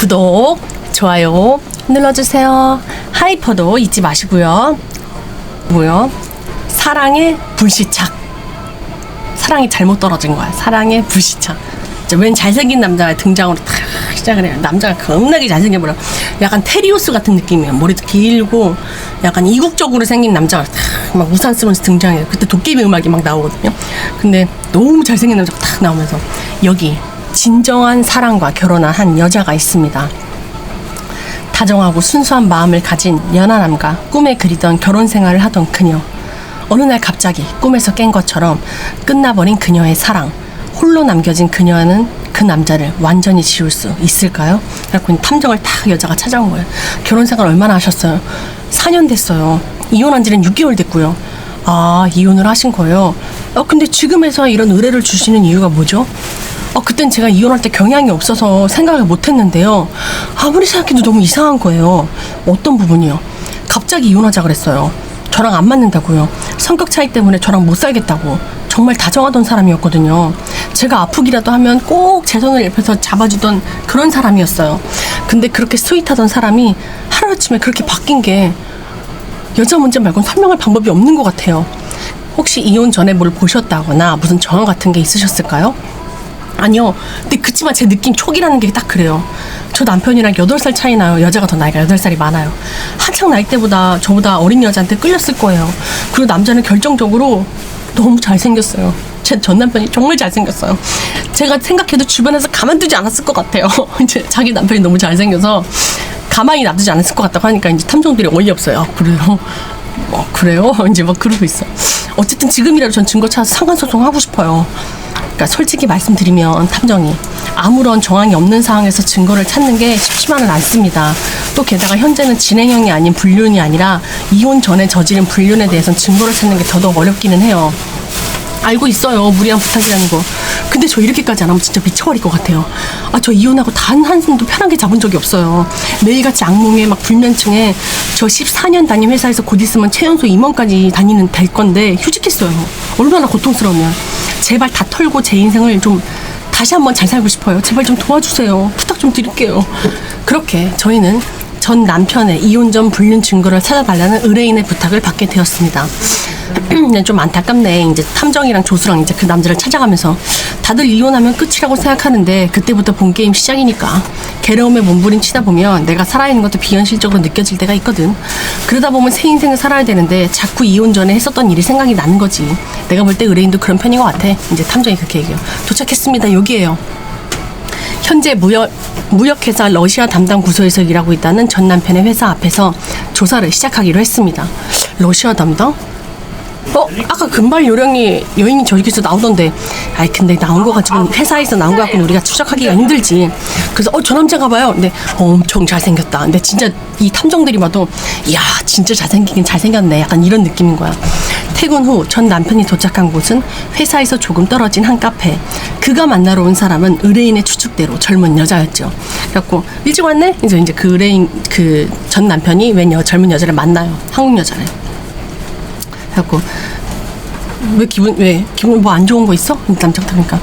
구독, 좋아요 눌러주세요. 하이퍼도 잊지 마시고요. 사랑의 불시착. 사랑이 잘못 떨어진 거야. 사랑의 불시착. 웬 잘생긴 남자의 등장으로 탁 시작을 해요. 남자가 겁나게 잘생겨버려. 약간 테리우스 같은 느낌이에요. 머리도 길고 약간 이국적으로 생긴 남자가 탁 막 우산 쓰면서 등장해요. 그때 도깨비 음악이 막 나오거든요. 근데 너무 잘생긴 남자가 탁 나오면서 여기 진정한 사랑과 결혼한 한 여자가 있습니다. 다정하고 순수한 마음을 가진 연하남과 꿈에 그리던 결혼 생활을 하던 그녀. 어느 날 갑자기 꿈에서 깬 것처럼 끝나버린 그녀의 사랑. 홀로 남겨진 그녀는 그 남자를 완전히 지울 수 있을까요? 그래서 탐정을 탁 여자가 찾아온 거예요. 결혼 생활 얼마나 하셨어요? 4년 됐어요. 이혼한 지는 6개월 됐고요. 아, 이혼을 하신 거예요? 근데 지금에서 이런 의뢰를 주시는 이유가 뭐죠? 그땐 제가 이혼할 때 경향이 없어서 생각을 못 했는데요. 아무리 생각해도 너무 이상한 거예요. 어떤 부분이요? 갑자기 이혼하자 그랬어요. 저랑 안 맞는다고요. 성격 차이 때문에 저랑 못 살겠다고. 정말 다정하던 사람이었거든요. 제가 아프기라도 하면 꼭 제 손을 옆에서 잡아주던 그런 사람이었어요. 근데 그렇게 스윗하던 사람이 하루아침에 그렇게 바뀐 게 여자 문제 말고는 설명할 방법이 없는 것 같아요. 혹시 이혼 전에 뭘 보셨다거나 무슨 정황 같은 게 있으셨을까요? 아니요. 근데 그치만 제 느낌 촉이라는 게 딱 그래요. 저 남편이랑 8살 차이 나요. 여자가 더 나이가 8살이 많아요. 한창 나이 때보다 저보다 어린 여자한테 끌렸을 거예요. 그리고 남자는 결정적으로 너무 잘생겼어요. 제 전 남편이 정말 잘생겼어요. 제가 생각해도 주변에서 가만두지 않았을 것 같아요. 이제 자기 남편이 너무 잘생겨서 가만히 놔두지 않았을 것 같다고 하니까 이제 탐정들이 어이없어요. 그래요? 그래요? 이제 막 그러고 있어. 어쨌든 지금이라도 전 증거 찾아서 상관소송 하고 싶어요. 그러니까 솔직히 말씀드리면 탐정이 아무런 정황이 없는 상황에서 증거를 찾는 게 쉽지만은 않습니다. 또 게다가 현재는 진행형이 아닌 불륜이 아니라 이혼 전에 저지른 불륜에 대해서는 증거를 찾는 게 더더욱 어렵기는 해요. 알고 있어요. 무리한 부탁이라는 거. 근데 저 이렇게까지 안 하면 진짜 미쳐버릴 것 같아요. 저 이혼하고 단 한숨도 편하게 잡은 적이 없어요. 매일같이 악몽에 막 불면증에 저 14년 다닌 회사에서 곧 있으면 최연소 임원까지 다니는 될 건데 휴직했어요. 얼마나 고통스러우면. 제발 다 털고 제 인생을 좀 다시 한번 잘 살고 싶어요. 제발 좀 도와주세요. 부탁 좀 드릴게요. 그렇게 저희는 전 남편의 이혼 전 불륜 증거를 찾아달라는 의뢰인의 부탁을 받게 되었습니다. 좀 안타깝네. 이제 탐정이랑 조수랑 이제 그 남자를 찾아가면서 다들 이혼하면 끝이라고 생각하는데 그때부터 본 게임 시작이니까 괴로움에 몸부림치다 보면 내가 살아있는 것도 비현실적으로 느껴질 때가 있거든. 그러다 보면 새 인생을 살아야 되는데 자꾸 이혼 전에 했었던 일이 생각이 나는 거지. 내가 볼 때 의뢰인도 그런 편인 것 같아. 이제 탐정이 그렇게 얘기해요. 도착했습니다. 여기에요. 현재 무역회사 러시아 담당 부서에서 일하고 있다는 전 남편의 회사 앞에서 조사를 시작하기로 했습니다. 러시아 담당? 아까 금발 요령이 여인이 저기서 나오던데. 근데 나온 거 가지고 회사에서 나온 거 갖고는 우리가 추적하기가 힘들지. 그래서 저 남자가 봐요. 근데 엄청 잘생겼다. 근데 진짜 이 탐정들이 봐도 이야 진짜 잘생기긴 잘생겼네. 약간 이런 느낌인 거야. 퇴근 후 전 남편이 도착한 곳은 회사에서 조금 떨어진 한 카페. 그가 만나러 온 사람은 의뢰인의 추측대로 젊은 여자였죠. 그래갖고 일찍 왔네? 이제 그 의뢰인 그 전 남편이 웬 젊은 여자를 만나요. 한국 여자를. 그래갖고 왜 기분 뭐 안 좋은 거 있어? 남자가 그러니까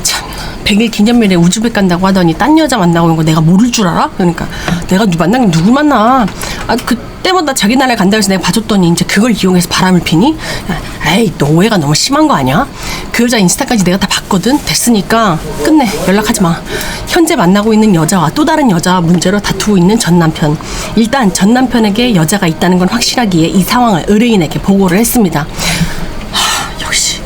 참 100일 기념일에 우즈벡 간다고 하더니 딴 여자 만나고 온 거 내가 모를 줄 알아? 그러니까 내가 만나긴 누구 만나? 그때마다 자기 나라에 간다고 해서 내가 봐줬더니 이제 그걸 이용해서 바람을 피니? 에이 너 오해가 너무 심한 거 아니야? 그 여자 인스타까지 내가 다 봤거든? 됐으니까 끝내. 연락하지 마. 현재 만나고 있는 여자와 또 다른 여자와 문제로 다투고 있는 전 남편. 일단 전 남편에게 여자가 있다는 건 확실하기에 이 상황을 의뢰인에게 보고를 했습니다. 역시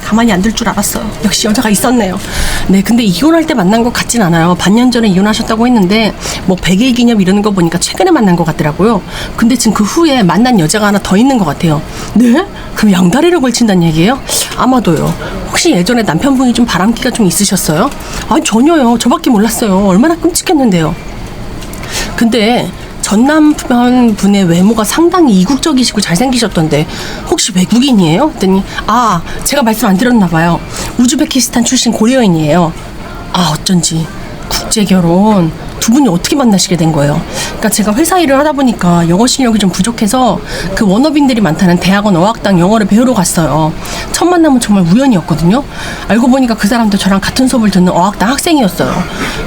가만히 안 둘 줄 알았어요. 역시 여자가 있었네요. 네, 근데 이혼할 때 만난 것 같진 않아요. 반년 전에 이혼하셨다고 했는데 뭐 100일 기념 이러는 거 보니까 최근에 만난 것 같더라고요. 근데 지금 그 후에 만난 여자가 하나 더 있는 것 같아요. 네? 그럼 양다리를 걸친다는 얘기예요? 아마도요. 혹시 예전에 남편분이 좀 바람기가 좀 있으셨어요? 전혀요. 저밖에 몰랐어요. 얼마나 끔찍했는데요. 근데 전 남편분의 외모가 상당히 이국적이시고 잘생기셨던데 혹시 외국인이에요? 그랬더니 제가 말씀 안 드렸나 봐요. 우즈베키스탄 출신 고려인이에요. 어쩐지 국제결혼 두 분이 어떻게 만나시게 된 거예요? 그러니까 제가 회사 일을 하다 보니까 영어 실력이 좀 부족해서 그 원어민들이 많다는 대학원 어학당 영어를 배우러 갔어요. 첫 만남은 정말 우연이었거든요. 알고 보니까 그 사람도 저랑 같은 수업을 듣는 어학당 학생이었어요.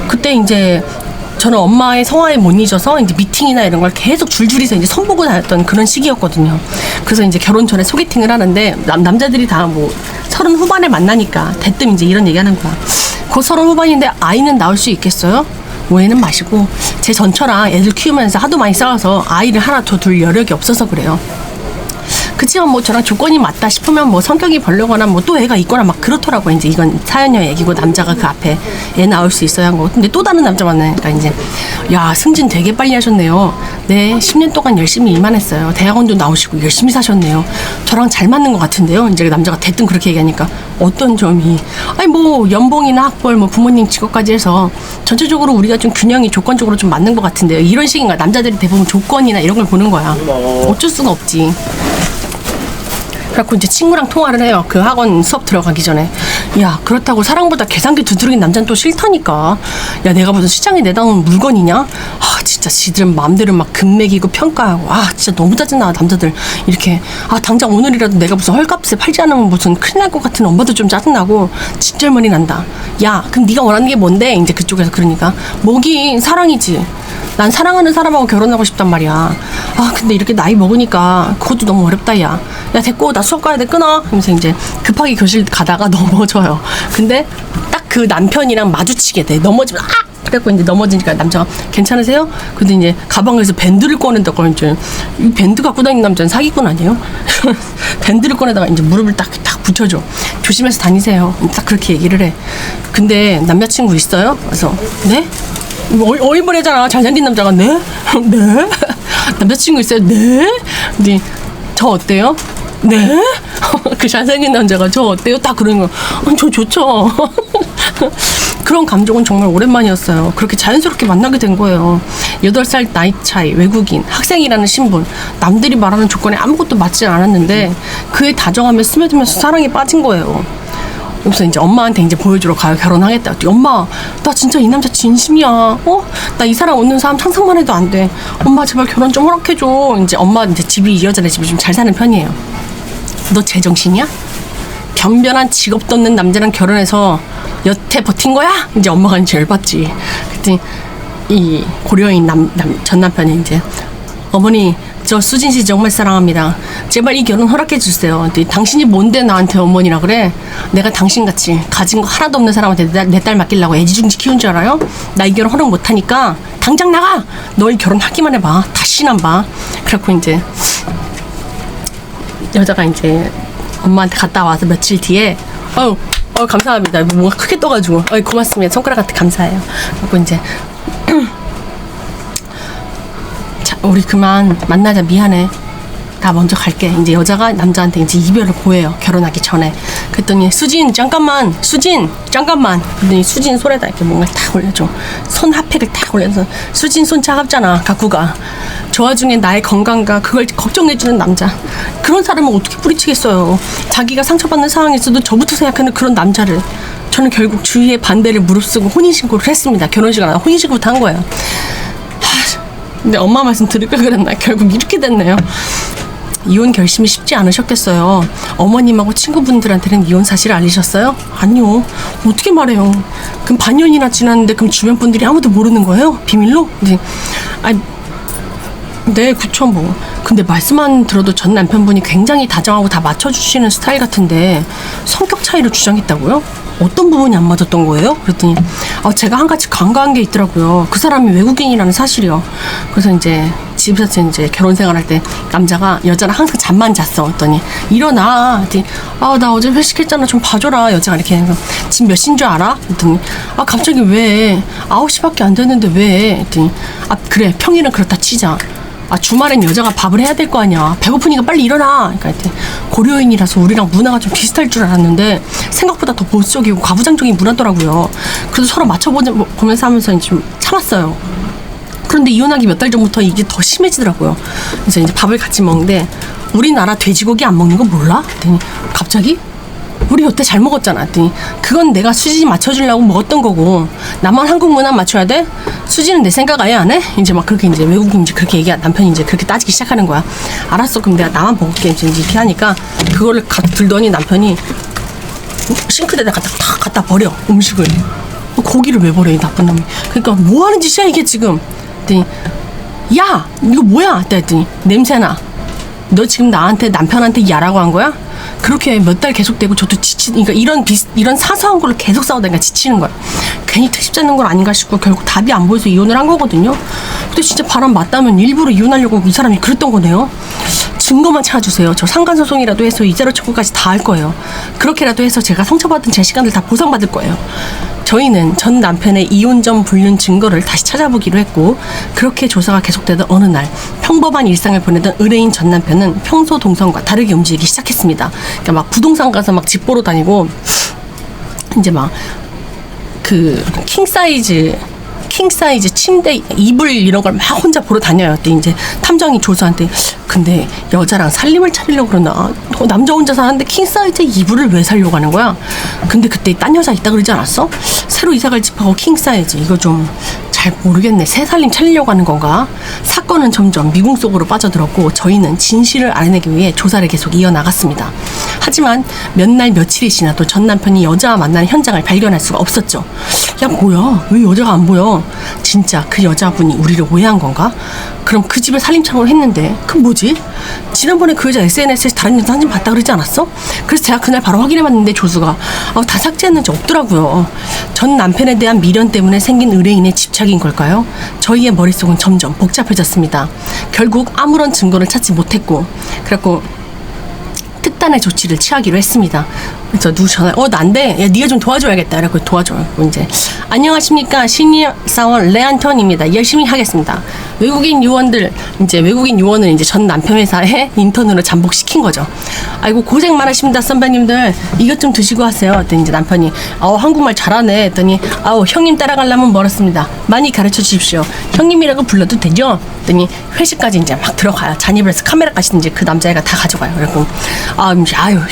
그때 이제 저는 엄마의 성화에 못 잊어서 이제 미팅이나 이런 걸 계속 줄줄이서 이제 선보고 다녔던 그런 시기였거든요. 그래서 이제 결혼 전에 소개팅을 하는데 남자들이 다 뭐 30 후반에 만나니까 대뜸 이제 이런 얘기하는 거야. 곧 30 후반인데 아이는 낳을 수 있겠어요? 오해는 마시고 제 전처랑 애들 키우면서 하도 많이 싸워서 아이를 하나 더 둘 여력이 없어서 그래요. 그치만 뭐 저랑 조건이 맞다 싶으면 뭐 성격이 별로거나 뭐 또 애가 있거나 막 그렇더라고요. 이제 이건 사연녀 얘기고 남자가 그 앞에 애 낳을 수 있어야 한 거고. 근데 또 다른 남자 만나니까 이제 야 승진 되게 빨리 하셨네요. 네 10년 동안 열심히 일만 했어요. 대학원도 나오시고 열심히 사셨네요. 저랑 잘 맞는 것 같은데요. 이제 남자가 대뜸 그렇게 얘기하니까 어떤 점이 아니 뭐 연봉이나 학벌 뭐 부모님 직업까지 해서 전체적으로 우리가 좀 균형이 조건적으로 좀 맞는 것 같은데요. 이런 식인가. 남자들이 대부분 조건이나 이런 걸 보는 거야. 어쩔 수가 없지. 그래갖고 이제 친구랑 통화를 해요. 그 학원 수업 들어가기 전에. 야 그렇다고 사랑보다 계산기 두드러긴 남자는 또 싫다니까. 야 내가 무슨 시장에 내다놓은 물건이냐. 아 진짜 지들은 마음대로 막 금 매기고 평가하고. 아 진짜 너무 짜증나 남자들 이렇게. 아 당장 오늘이라도 내가 무슨 헐값에 팔지 않으면 무슨 큰일 날 것 같은 엄마도 좀 짜증나고 진짜 열머리 난다. 야 그럼 네가 원하는 게 뭔데. 이제 그쪽에서 그러니까 뭐긴 사랑이지. 난 사랑하는 사람하고 결혼하고 싶단 말이야. 아 근데 이렇게 나이 먹으니까 그것도 너무 어렵다. 야 됐고 나 수업 가야 돼 끊어. 하면서 이제 급하게 교실 가다가 넘어져요. 근데 딱 그 남편이랑 마주치게 돼. 넘어지면 그래갖고 이제 넘어지니까 남자가 괜찮으세요? 근데 이제 가방에서 밴드를 꺼낸다고. 이제 이 밴드 갖고 다니는 남자는 사기꾼 아니에요? 밴드를 꺼내다가 이제 무릎을 딱 붙여줘. 조심해서 다니세요. 딱 그렇게 얘기를 해. 근데 남자친구 있어요? 그래서 네? 어이버리잖아. 잘생긴 남자가 네? 네? 남자친구 있어요? 네? 근데 저 어때요? 네? 그 잘생긴 남자가 저 어때요? 딱 그러는 거. 저 좋죠. 그런 감정은 정말 오랜만이었어요. 그렇게 자연스럽게 만나게 된 거예요. 8살 나이 차이, 외국인, 학생이라는 신분, 남들이 말하는 조건에 아무것도 맞지 않았는데 그의 다정함에 스며들면서 사랑에 빠진 거예요. 그래서 이제 엄마한테 이제 보여주러 가요. 결혼하겠다. 엄마, 나 진짜 이 남자 진심이야. 나 이 사람 얻는 사람 상상만 해도 안 돼. 엄마 제발 결혼 좀 허락해줘. 이제 엄마 이제 집이 이 여자네 집이 좀 잘 사는 편이에요. 너 제정신이야? 변변한 직업도 없는 남자랑 결혼해서 여태 버틴 거야? 이제 엄마가 이제 열받지. 그랬더니 이 고려인 전 남편이 이제 어머니 저 수진 씨 정말 사랑합니다. 제발 이 결혼 허락해 주세요. 당신이 뭔데 나한테 어머니라 그래? 내가 당신같이 가진 거 하나도 없는 사람한테 내 딸 맡기려고 애지중지 키운 줄 알아요? 나 이 결혼 허락 못하니까 당장 나가. 너 이 결혼하기만 해봐. 다시는 안 봐. 그래갖고 이제 여자가 이제 엄마한테 갔다 와서 며칠 뒤에 감사합니다. 뭔가 크게 떠가지고 고맙습니다. 손가락한테 감사해요. 그리고 이제 자, 우리 그만 만나자. 미안해. 나 먼저 갈게. 이제 여자가 남자한테 이제 이별을 고해요. 결혼하기 전에. 그랬더니 수진 잠깐만. 그랬더니 수진 손에다 이렇게 뭔가 딱 올려줘. 손 핫팩을 딱 올려서 수진 손 차갑잖아. 갖고 가. 저 와중에 나의 건강과 그걸 걱정해주는 남자. 그런 사람은 어떻게 뿌리치겠어요. 자기가 상처받는 상황에서도 저부터 생각하는 그런 남자를. 저는 결국 주위의 반대를 무릅쓰고 혼인신고를 했습니다. 결혼식 안 하고 혼인신고부터 한 거예요. 근데 엄마 말씀 들을 걸 그랬나. 결국 이렇게 됐네요. 이혼 결심이 쉽지 않으셨겠어요. 어머님하고 친구분들한테는 이혼 사실을 알리셨어요? 아니요. 어떻게 말해요. 그럼 반년이나 지났는데 그럼 주변 분들이 아무도 모르는 거예요? 비밀로? 네, 그쵸 뭐. 근데 말씀만 들어도 전 남편분이 굉장히 다정하고 다 맞춰주시는 스타일 같은데 성격 차이를 주장했다고요? 어떤 부분이 안 맞았던 거예요? 그랬더니 제가 한 가지 간과한 게 있더라고요. 그 사람이 외국인이라는 사실이요. 그래서 이제 집에서 이제 결혼 생활할 때 남자가 여자랑 항상 잠만 잤어. 그랬더니 일어나. 그랬더니 나 어제 회식했잖아. 좀 봐줘라. 여자가 이렇게 해서 지금 몇 시인 줄 알아? 그랬더니 갑자기 왜? 9시밖에 안 됐는데 왜? 그랬더니 그래 평일은 그렇다 치자. 주말엔 여자가 밥을 해야 될 거 아니야. 배고프니까 빨리 일어나. 그러니까 고려인이라서 우리랑 문화가 좀 비슷할 줄 알았는데 생각보다 더 보수적이고 가부장적인 문화더라고요. 그래서 서로 맞춰보면서 하면서 좀 참았어요. 그런데 이혼하기 몇 달 전부터 이게 더 심해지더라고요. 그래서 이제 밥을 같이 먹는데 우리나라 돼지고기 안 먹는 거 몰라? 그랬더니 갑자기 우리 여태 잘 먹었잖아. 했더니 그건 내가 수지 맞춰주려고 먹었던 거고 나만 한국 문화 맞춰야 돼? 수지는 내 생각 아예 안 해? 이제 막 그렇게 이제 외국인 이제 그렇게 남편이 이제 그렇게 따지기 시작하는 거야. 알았어, 그럼 내가 나만 먹을게 이제 이렇게 하니까 그거를 들더니 남편이 싱크대에다 갖다 버려 음식을. 고기를 왜 버려 이 나쁜 놈이. 그러니까 뭐 하는 짓이야 이게 지금. 했더니 야 이거 뭐야 했더니 냄새나. 너 지금 나한테 남편한테 야라고 한 거야? 그렇게 몇 달 계속되고 저도 그러니까 이런 사소한 걸로 계속 싸우다니까 지치는 거야. 괜히 트집 잡는 건 아닌가 싶고 결국 답이 안 보여서 이혼을 한 거거든요. 근데 진짜 바람 맞다면 일부러 이혼하려고 이 사람이 그랬던 거네요. 증거만 찾아주세요. 저 상간소송이라도 해서 이자료 청구까지 다 할 거예요. 그렇게라도 해서 제가 상처받은 제 시간들 다 보상받을 거예요. 저희는 전 남편의 이혼 전 불륜 증거를 다시 찾아보기로 했고 그렇게 조사가 계속되던 어느 날 평범한 일상을 보내던 의뢰인 전 남편은 평소 동선과 다르게 움직이기 시작했습니다. 그러니까 막 부동산 가서 막 집 보러 다니고 이제 막 그 킹사이즈 침대 이불 이런 걸 막 혼자 보러 다녀요. 그때 이제 탐정이 조사한테 근데 여자랑 살림을 차리려고 그러나 남자 혼자 사는데 킹사이즈 이불을 왜 살려고 하는 거야? 근데 그때 딴 여자 있다 그러지 않았어? 새로 이사갈 집하고 킹사이즈 이거 좀 잘 모르겠네. 새 살림 차리려고 하는 건가? 사건은 점점 미궁 속으로 빠져들었고 저희는 진실을 알아내기 위해 조사를 계속 이어나갔습니다. 하지만 몇 날 며칠이 지나도 전 남편이 여자와 만나는 현장을 발견할 수가 없었죠. 야 뭐야 왜 여자가 안 보여? 진짜 그 여자분이 우리를 오해한 건가? 그럼 그 집에 살림 참고를 했는데 그 뭐지? 지난번에 그 여자 SNS에서 다른 여자 사진 봤다 그러지 않았어? 그래서 제가 그날 바로 확인해봤는데 조수가 다 삭제했는지 없더라고요. 전 남편에 대한 미련 때문에 생긴 의뢰인의 집착인 걸까요? 저희의 머릿속은 점점 복잡해졌습니다. 결국 아무런 증거를 찾지 못했고 그래갖고 특단의 조치를 취하기로 했습니다. 그래서 누구 전화 난데 야 네가 좀 도와줘야겠다. 이래갖고 도와줘요. 이제 안녕하십니까 시니어 사원 레안톤입니다. 열심히 하겠습니다. 외국인 요원을 이제 전 남편 회사에 인턴으로 잠복시킨 거죠. 아이고 고생 많으십니다 선배님들 이것 좀 드시고 하세요. 그랬더니 이제 남편이 한국말 잘하네 했더니 형님 따라가려면 멀었습니다. 많이 가르쳐 주십시오. 형님이라고 불러도 되죠? 했더니 회식까지 이제 막 들어가요. 잔입을 해서 카메라까지 이제 그 남자애가 다 가져가요. 그래갖고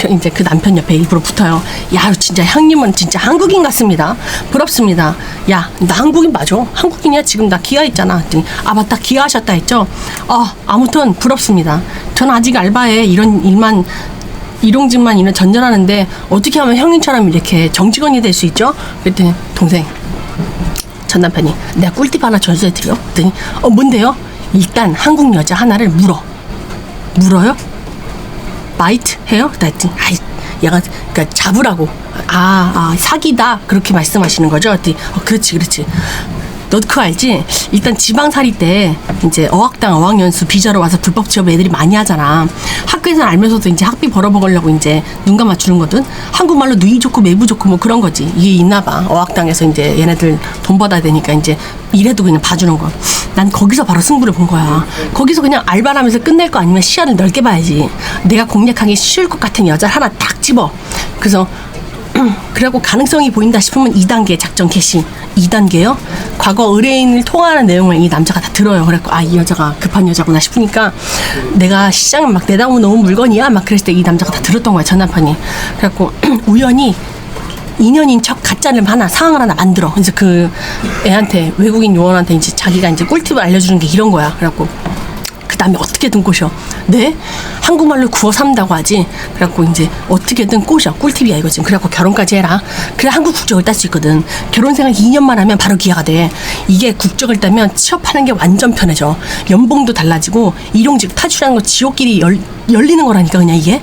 이제 그 남편 옆에 일부러 붙어요. 야 진짜 형님은 진짜 한국인 같습니다. 부럽습니다. 야 나 한국인 맞아? 한국인이야 지금 나 기아했잖아. 했더니 맞다 기아하셨다 했죠? 아무튼 부럽습니다. 저는 아직 알바에 일용직만 이런 전전하는데 어떻게 하면 형님처럼 이렇게 정직원이 될 수 있죠? 그랬더니 동생 전 남편이 내가 꿀팁 하나 전수해드려. 그랬더니 뭔데요? 일단 한국 여자 하나를 물어요? 마이트 해요? 그랬더니 얘가 그러니까 잡으라고 사기다 그렇게 말씀하시는 거죠? 그렇지 너 그거 알지? 일단 지방살이 때 이제 어학연수 비자로 와서 불법 취업 애들이 많이 하잖아. 학교에서는 알면서도 이제 학비 벌어먹으려고 이제 눈 감아주는 거든. 한국말로 누이 좋고 매부 좋고 뭐 그런 거지. 이게 있나봐. 어학당에서 이제 얘네들 돈 받아야 되니까 이제 이래도 그냥 봐주는 거. 난 거기서 바로 승부를 본 거야. 거기서 그냥 알바를 하면서 끝낼 거 아니면 시야를 넓게 봐야지. 내가 공략하기 쉬울 것 같은 여자를 하나 딱 집어. 그래서 그리고 가능성이 보인다 싶으면 2단계 작전 개시. 2단계요? 과거 의뢰인을 통화하는 내용을 이 남자가 다 들어요. 그래갖고 이 여자가 급한 여자구나 싶으니까 내가 시장에 막 내다보면 너무 물건이야 막 그랬을 때 이 남자가 다 들었던 거야 전 남편이. 그래갖고 우연히 인연인 척 가짜를 상황을 하나 만들어. 그래서 그 애한테 외국인 요원한테 이제 자기가 이제 꿀팁을 알려주는 게 이런 거야. 그래갖고 그 다음에 어떻게든 꼬셔. 네? 한국말로 구워 삼다고 하지. 그래갖고 이제 어떻게든 꼬셔. 꿀팁이야 이거 지금. 그래갖고 결혼까지 해라. 그래 한국 국적을 딸 수 있거든. 결혼 생활 2년만 하면 바로 기회가 돼. 이게 국적을 따면 취업하는 게 완전 편해져. 연봉도 달라지고 일용직 탈출하는 거 지옥길이 열리는 거라니까 그냥 이게.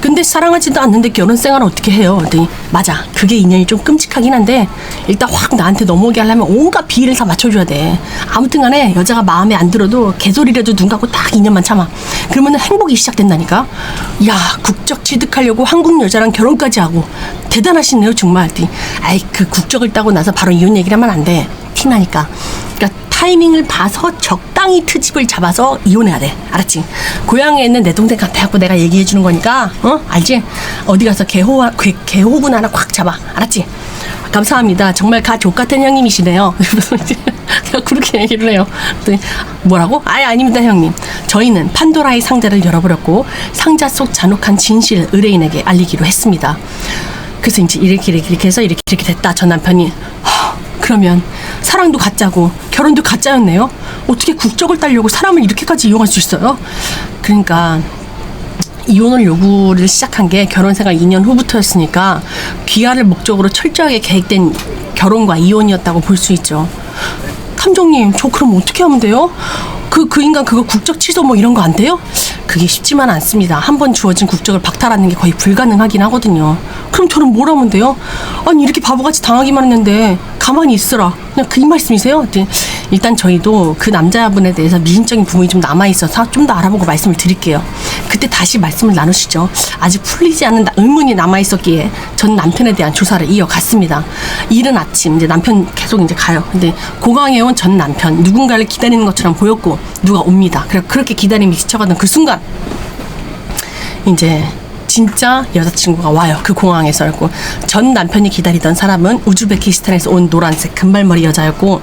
근데 사랑하지도 않는데 결혼 생활을 어떻게 해요? 그랬더니 맞아. 그게 인연이 좀 끔찍하긴 한데 일단 확 나한테 넘어오게 하려면 온갖 비위를 다 맞춰줘야 돼. 아무튼 간에 여자가 마음에 안 들어도 개소리라도 눈 감고 딱 2년만 참아. 그러면 행복이 시작된다니까. 야 국적 취득하려고 한국 여자랑 결혼까지 하고 대단하시네요 정말. 그 국적을 따고 나서 바로 이혼 얘기를 하면 안 돼. 티나니까. 그러니까 타이밍을 봐서 적당히 트집을 잡아서 이혼해야 돼. 알았지? 고향에 있는 내 동생한테 하고 내가 얘기해 주는 거니까 알지? 어디 가서 개호분 하나 콱 잡아. 알았지? 감사합니다. 정말 가족 같은 형님이시네요. 제가 그렇게 얘기를 해요. 그랬더니 뭐라고? 아닙니다 형님. 저희는 판도라의 상자를 열어버렸고 상자 속 잔혹한 진실을 의뢰인에게 알리기로 했습니다. 그래서 이제 이렇게 해서 이렇게 됐다. 전 남편이 그러면 사랑도 가짜고 결혼도 가짜였네요. 어떻게 국적을 따려고 사람을 이렇게까지 이용할 수 있어요? 그러니까 이혼을 요구를 시작한 게 결혼생활 2년 후부터였으니까 귀화를 목적으로 철저하게 계획된 결혼과 이혼이었다고 볼 수 있죠. 탐정님, 저 그럼 어떻게 하면 돼요? 그 인간 그거 국적 취소 뭐 이런 거 안 돼요? 그게 쉽지만 않습니다. 한 번 주어진 국적을 박탈하는 게 거의 불가능하긴 하거든요. 그럼 저는 뭘 하면 돼요? 아니 이렇게 바보같이 당하기만 했는데 가만히 있으라. 그냥 그 말씀이세요? 일단 저희도 그 남자분에 대해서 미심적인 부분이 좀 남아있어서 좀 더 알아보고 말씀을 드릴게요. 그때 다시 말씀을 나누시죠. 아직 풀리지 않은 의문이 남아있었기에 전 남편에 대한 조사를 이어갔습니다. 이른 아침 이제 남편 계속 이제 가요. 근데 고강에 온 전 남편 누군가를 기다리는 것처럼 보였고 누가 옵니다. 그렇게 기다림이 지쳐가던 그 순간 이제 진짜 여자친구가 와요. 그 공항에서. 전 남편이 기다리던 사람은 우즈베키스탄에서 온 노란색 금발머리 여자였고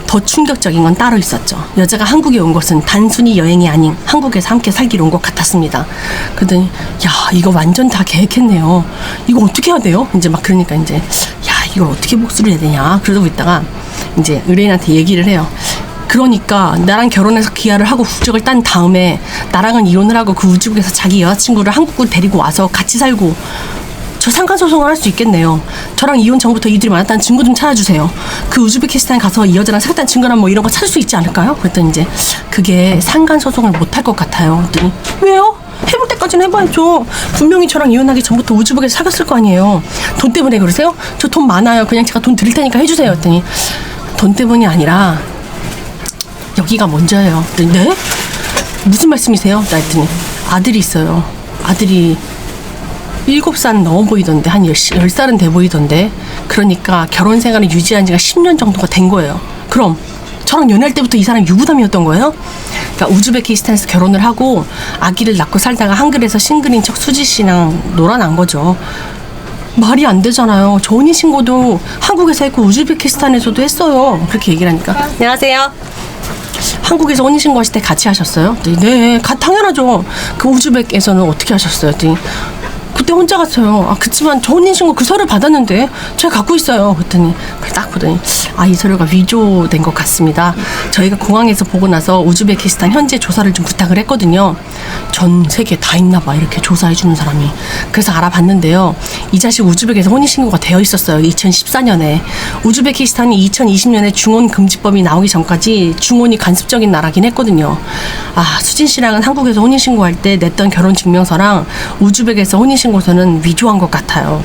더 충격적인 건 따로 있었죠. 여자가 한국에 온 것은 단순히 여행이 아닌 한국에서 함께 살기로 온 것 같았습니다. 그러더니 야 이거 완전 다 계획했네요. 이거 어떻게 해야 돼요? 이제 막 그러니까 이제 야 이걸 어떻게 복수를 해야 되냐 그러고 있다가 이제 의뢰인한테 얘기를 해요. 그러니까 나랑 결혼해서 귀화를 하고 국적을 딴 다음에 나랑은 이혼을 하고 그 우즈벡에서 자기 여자친구를 한국으로 데리고 와서 같이 살고 저 상간소송을 할 수 있겠네요. 저랑 이혼 전부터 이들이 만났다는 증거 좀 찾아주세요. 그 우즈베키스탄에 가서 이 여자랑 사귀었다는 증거나 뭐 이런 거 찾을 수 있지 않을까요? 그랬더니 이제 그게 상간소송을 못 할 것 같아요. 그랬더니 왜요? 해볼 때까지는 해봐야죠. 분명히 저랑 이혼하기 전부터 우즈벡에서 사귀었을 거 아니에요. 돈 때문에 그러세요? 저 돈 많아요. 그냥 제가 돈 드릴 테니까 해주세요. 그랬더니 돈 때문이 아니라 여기가 먼저예요. 네? 무슨 말씀이세요? 그랬더니 아들이 있어요. 아들이 7살 넘어 보이던데 한 10살은 돼 보이던데 그러니까 결혼 생활을 유지한 지가 10년 정도가 된 거예요. 그럼 저랑 연애할 때부터 이 사람 유부남이었던 거예요? 그러니까 우즈베키스탄에서 결혼을 하고 아기를 낳고 살다가 한글에서 싱글인 척 수지 씨랑 놀아난 거죠. 말이 안 되잖아요. 저 혼인신고도 한국에서 했고 우즈베키스탄에서도 했어요. 그렇게 얘기를 하니까 안녕하세요. 한국에서 혼인신고 하실 때 같이 하셨어요? 네, 당연하죠. 그 우즈벡에서는 어떻게 하셨어요? 그때 혼자 갔어요. 그치만 저 혼인신고 그 서류 받았는데 제가 갖고 있어요. 그랬더니 딱 보더니 이 서류가 위조된 것 같습니다. 저희가 공항에서 보고 나서 우즈베키스탄 현지 조사를 좀 부탁을 했거든요. 전 세계 다 있나 봐 이렇게 조사해주는 사람이. 그래서 알아봤는데요. 이 자식 우즈벡에서 혼인신고가 되어 있었어요. 2014년에. 우즈베키스탄이 2020년에 중혼 금지법이 나오기 전까지 중혼이 간섭적인 나라긴 했거든요. 수진 씨랑은 한국에서 혼인신고할 때 냈던 결혼증명서랑 우즈벡에서 혼인신고서는 위조한 것 같아요.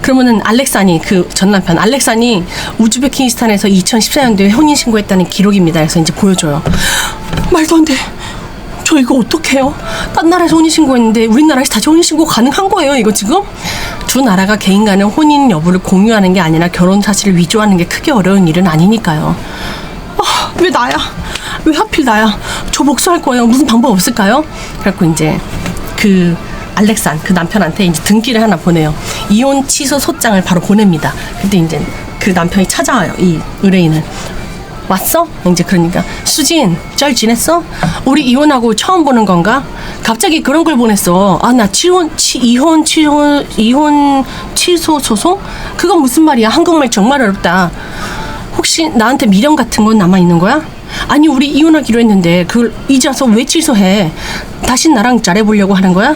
그러면은 알렉산이 그 전 남편 알렉산이 우즈베키스탄에서 2014년도에 혼인신고했다는 기록입니다. 그래서 이제 보여줘요. 말도 안 돼. 저 이거 어떡해요? 딴 나라에서 혼인신고했는데 우리나라에서 다시 혼인신고 가능한 거예요 이거 지금? 두 나라가 개인 간의 혼인 여부를 공유하는 게 아니라 결혼 사실을 위조하는 게 크게 어려운 일은 아니니까요. 왜 나야? 왜 하필 나야? 저 복수할 거예요. 무슨 방법 없을까요? 그래갖고 이제 그 알렉산 그 남편한테 이제 등기를 하나 보내요. 이혼 취소 소장을 바로 보냅니다. 근데 이제 그 남편이 찾아와요. 이 의뢰인을. 왔어? 이제 그러니까 수진 잘 지냈어? 우리 이혼하고 처음 보는 건가? 갑자기 그런 걸 보냈어. 나 이혼 취소 소송? 그건 무슨 말이야? 한국말 정말 어렵다. 혹시 나한테 미련 같은 건 남아 있는 거야? 아니 우리 이혼하기로 했는데 그걸 이제 와서 왜 취소해? 다시 나랑 잘해보려고 하는 거야?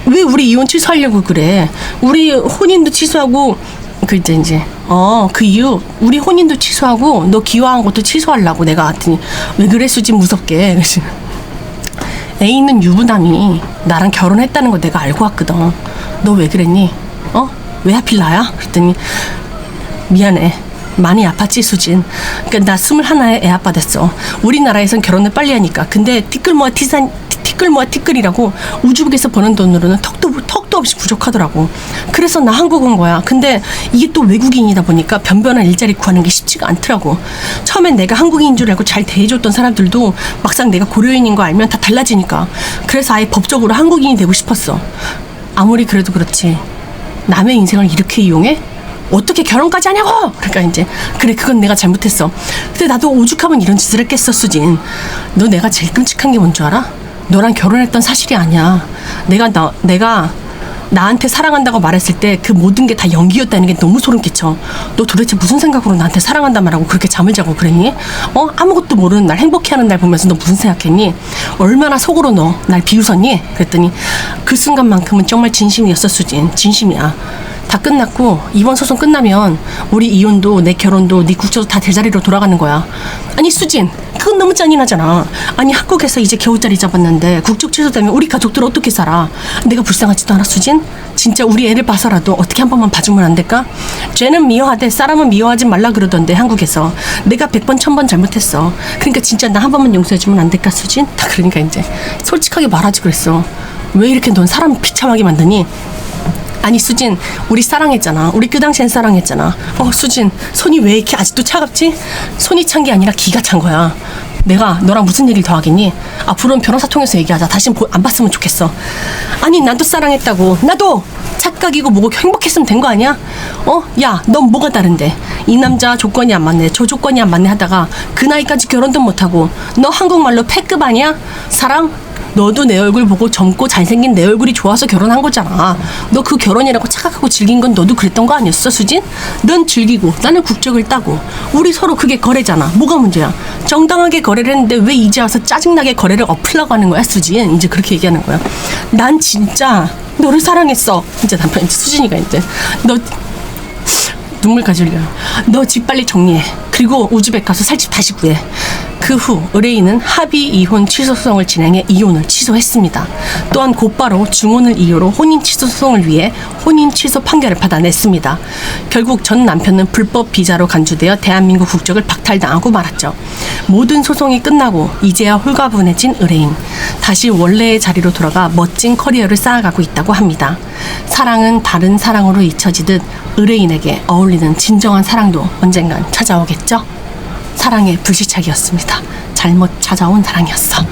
왜 우리 이혼 취소하려고 그래? 우리 혼인도 취소하고 이제 그 이유 우리 혼인도 취소하고 너 기화한 것도 취소하려고 내가 했더니 왜 그래 수진 무섭게. 그래서 애 있는 유부남이 나랑 결혼했다는 거 내가 알고 왔거든. 너 왜 그랬니? 왜 하필 나야? 그랬더니 미안해. 많이 아팠지 수진. 그러니까 나 21에 애 아빠 됐어. 우리나라에선 결혼을 빨리 하니까. 근데 티끌이라고 우즈벡에서 버는 돈으로는 턱도 없이 부족하더라고. 그래서 나 한국 온 거야. 근데 이게 또 외국인이다 보니까 변변한 일자리 구하는 게 쉽지가 않더라고. 처음엔 내가 한국인인 줄 알고 잘 대해줬던 사람들도 막상 내가 고려인인 거 알면 다 달라지니까. 그래서 아예 법적으로 한국인이 되고 싶었어. 아무리 그래도 그렇지 남의 인생을 이렇게 이용해? 어떻게 결혼까지 하냐고. 그러니까 이제 그래 그건 내가 잘못했어. 근데 나도 오죽하면 이런 짓을 했겠어 수진. 너 내가 제일 끔찍한 게 뭔 줄 알아? 너랑 결혼했던 사실이 아니야. 내가 나한테 사랑한다고 말했을 때 그 모든 게 다 연기였다는 게 너무 소름 끼쳐. 너 도대체 무슨 생각으로 나한테 사랑한단 말하고 그렇게 잠을 자고 그랬니? 아무것도 모르는 날 행복해하는 날 보면서 너 무슨 생각했니? 얼마나 속으로 너 날 비웃었니? 그랬더니 그 순간만큼은 정말 진심이었어 수진. 진심이야. 다 끝났고 이번 소송 끝나면 우리 이혼도 내 결혼도 네 국적도 다 제자리로 돌아가는 거야. 아니 수진 그건 너무 잔인하잖아. 아니 한국에서 이제 겨우 자리 잡았는데 국적 취소되면 우리 가족들 어떻게 살아? 내가 불쌍하지도 않아 수진? 진짜 우리 애를 봐서라도 어떻게 한 번만 봐주면 안 될까? 죄는 미워하되 사람은 미워하지 말라 그러던데 한국에서. 내가 100번 1000번 잘못했어. 그러니까 진짜 나 한 번만 용서해주면 안 될까 수진? 다 그러니까 이제 솔직하게 말하지 그랬어. 왜 이렇게 넌 사람 비참하게 만드니? 아니 수진 우리 사랑했잖아. 우리 그 당시엔 사랑했잖아. 수진 손이 왜 이렇게 아직도 차갑지? 손이 찬 게 아니라 기가 찬 거야. 내가 너랑 무슨 얘기를 더 하겠니? 앞으로는 변호사 통해서 얘기하자. 다신 안 봤으면 좋겠어. 아니 나도 사랑했다고. 나도 착각이고 뭐고 행복했으면 된 거 아니야? 야 넌 뭐가 다른데? 이 남자 조건이 안 맞네 저 조건이 안 맞네 하다가 그 나이까지 결혼도 못하고 너 한국말로 패급 아니야? 사랑? 너도 내 얼굴 보고 젊고 잘생긴 내 얼굴이 좋아서 결혼한 거잖아. 너 그 결혼이라고 착각하고 즐긴 건 너도 그랬던 거 아니었어 수진? 넌 즐기고 나는 국적을 따고 우리 서로 그게 거래잖아. 뭐가 문제야? 정당하게 거래를 했는데 왜 이제 와서 짜증나게 거래를 엎으려고 하는 거야 수진? 이제 그렇게 얘기하는 거야. 난 진짜 너를 사랑했어. 이제 남편 수진이가 이제 너 눈물까지 흘려요. 너 집 빨리 정리해. 그리고 우즈벡 가서 살집 다시 구해. 그 후 의뢰인은 합의 이혼 취소 소송을 진행해 이혼을 취소했습니다. 또한 곧바로 중혼을 이유로 혼인 취소 소송을 위해 혼인 취소 판결을 받아냈습니다. 결국 전 남편은 불법 비자로 간주되어 대한민국 국적을 박탈당하고 말았죠. 모든 소송이 끝나고 이제야 홀가분해진 의뢰인. 다시 원래의 자리로 돌아가 멋진 커리어를 쌓아가고 있다고 합니다. 사랑은 다른 사랑으로 잊혀지듯 의뢰인에게 어울리는 진정한 사랑도 언젠간 찾아오겠죠? 사랑의 불시착이었습니다. 잘못 찾아온 사랑이었어.